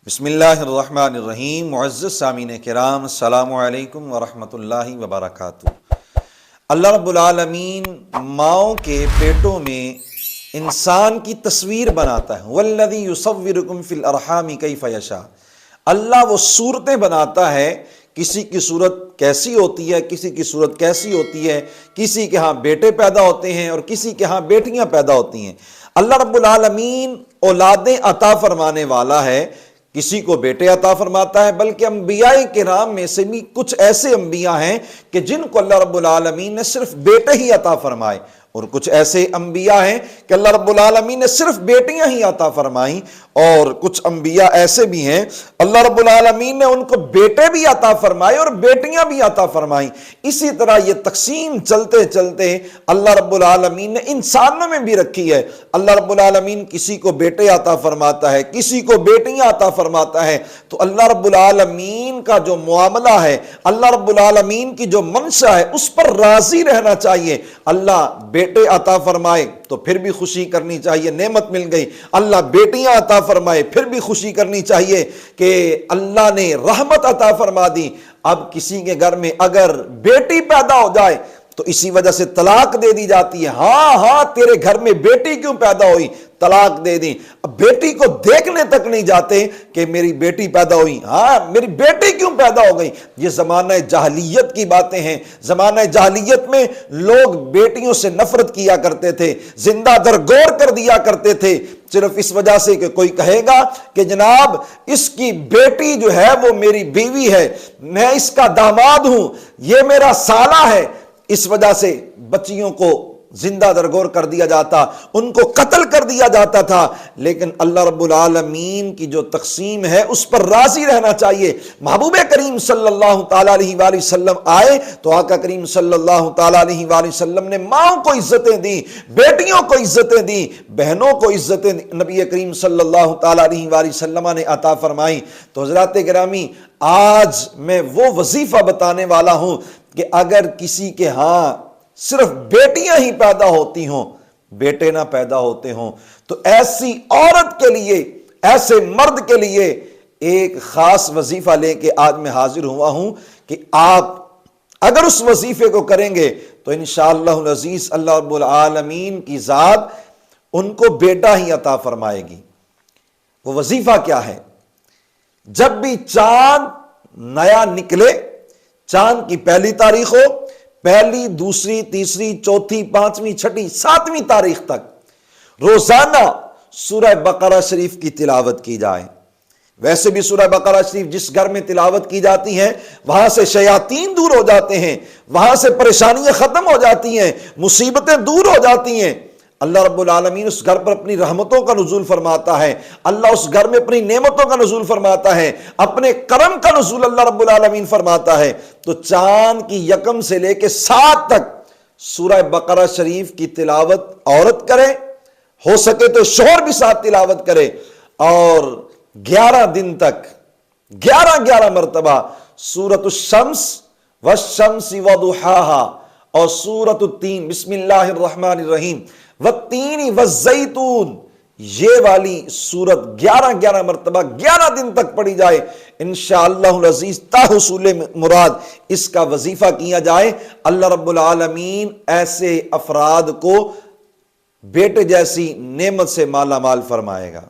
بسم اللہ الرحمن الرحیم۔ معزز سامعین کرام، السلام علیکم ورحمۃ اللہ وبرکاتہ۔ اللہ رب العالمین ماؤں کے پیٹوں میں انسان کی تصویر بناتا ہے۔ والذی یصورکم فی الارحام کیف یشاء۔ اللہ وہ صورتیں بناتا ہے، کسی کی صورت کیسی ہوتی ہے، کسی کی صورت کیسی ہوتی ہے، کسی کے ہاں بیٹے پیدا ہوتے ہیں اور کسی کے ہاں بیٹیاں پیدا ہوتی ہیں۔ اللہ رب العالمین اولادیں عطا فرمانے والا ہے، کسی کو بیٹے عطا فرماتا ہے، بلکہ انبیاء کرام میں سے بھی کچھ ایسے انبیاء ہیں کہ جن کو اللہ رب العالمین نے صرف بیٹے ہی عطا فرمائے، اور کچھ ایسے انبیاء ہیں کہ اللہ رب العالمین نے صرف بیٹیاں ہی عطا فرمائیں، اور کچھ انبیاء ایسے بھی ہیں اللہ رب العالمین نے ان کو بیٹے بھی عطا فرمائے اور بیٹیاں بھی عطا فرمائیں۔ اسی طرح یہ تقسیم چلتے چلتے اللہ رب العالمین نے انسانوں میں بھی رکھی ہے۔ اللہ رب العالمین کسی کو بیٹے عطا فرماتا ہے، کسی کو بیٹیاں عطا فرماتا ہے۔ تو اللہ رب العالمین کا جو معاملہ ہے، اللہ رب العالمین کی جو منشا ہے، اس پر راضی رہنا چاہیے۔ اللہ بیٹے عطا فرمائے تو پھر بھی خوشی کرنی چاہیے، نعمت مل گئی۔ اللہ بیٹیاں عطا فرمائے پھر بھی خوشی کرنی چاہیے کہ اللہ نے رحمت عطا فرما دی۔ اب کسی کے گھر میں اگر بیٹی پیدا ہو جائے تو اسی وجہ سے طلاق دے دی جاتی ہے۔ ہاں تیرے گھر میں بیٹی کیوں پیدا ہوئی، طلاق دے دی۔ اب بیٹی کو دیکھنے تک نہیں جاتے کہ میری بیٹی پیدا ہوئی، ہاں میری بیٹی کیوں پیدا ہو گئی۔ یہ زمانہ جاہلیت کی باتیں ہیں۔ زمانہ جاہلیت میں لوگ بیٹیوں سے نفرت کیا کرتے تھے، زندہ درگور کر دیا کرتے تھے، صرف اس وجہ سے کہ کوئی کہے گا کہ جناب اس کی بیٹی جو ہے وہ میری بیوی ہے، میں اس کا داماد ہوں، یہ میرا سالہ ہے۔ اس وجہ سے بچیوں کو زندہ درگور کر دیا جاتا، ان کو قتل کر دیا جاتا تھا۔ لیکن اللہ رب العالمین کی جو تقسیم ہے اس پر راضی رہنا چاہیے۔ محبوب کریم صلی اللہ تعالیٰ علیہ وآلہ وسلم آئے تو آقا کریم صلی اللہ تعالیٰ علیہ وآلہ وسلم نے ماؤں کو عزتیں دی، بیٹیوں کو عزتیں دی، بہنوں کو عزتیں نبی کریم صلی اللہ تعالیٰ علیہ وآلہ وسلم نے عطا فرمائی۔ تو حضرات گرامی، آج میں وہ وظیفہ بتانے والا ہوں کہ اگر کسی کے ہاں صرف بیٹیاں ہی پیدا ہوتی ہوں، بیٹے نہ پیدا ہوتے ہوں، تو ایسی عورت کے لیے، ایسے مرد کے لیے ایک خاص وظیفہ لے کے آج میں حاضر ہوا ہوں کہ آپ اگر اس وظیفے کو کریں گے تو انشاءاللہ العزیز اللہ رب العالمین کی ذات ان کو بیٹا ہی عطا فرمائے گی۔ وہ وظیفہ کیا ہے؟ جب بھی چاند نیا نکلے، چاند کی پہلی تاریخ ہو، پہلی، دوسری، تیسری، چوتھی، پانچویں، چھٹی، ساتویں تاریخ تک روزانہ سورہ بقرہ شریف کی تلاوت کی جائے۔ ویسے بھی سورہ بقرہ شریف جس گھر میں تلاوت کی جاتی ہے وہاں سے شیاطین دور ہو جاتے ہیں، وہاں سے پریشانیاں ختم ہو جاتی ہیں، مصیبتیں دور ہو جاتی ہیں۔ اللہ رب العالمین اس گھر پر اپنی رحمتوں کا نزول فرماتا ہے، اللہ اس گھر میں اپنی نعمتوں کا نزول فرماتا ہے، اپنے کرم کا نزول اللہ رب العالمین فرماتا ہے۔ تو چاند کی یکم سے لے کے 7 تک سورہ بقرہ شریف کی تلاوت عورت کرے، ہو سکے تو شوہر بھی ساتھ تلاوت کرے، اور 11 دن تک 11 مرتبہ سورۃ الشمس والشمس وضحاہا اور سورۃ التین، بسم اللہ الرحمن الرحیم، والتین والزیتون، یہ والی سورت 11 مرتبہ 11 دن تک پڑھی جائے انشاءاللہ العزیز، تا حصول مراد اس کا وظیفہ کیا جائے۔ اللہ رب العالمین ایسے افراد کو بیٹے جیسی نعمت سے مالا مال فرمائے گا۔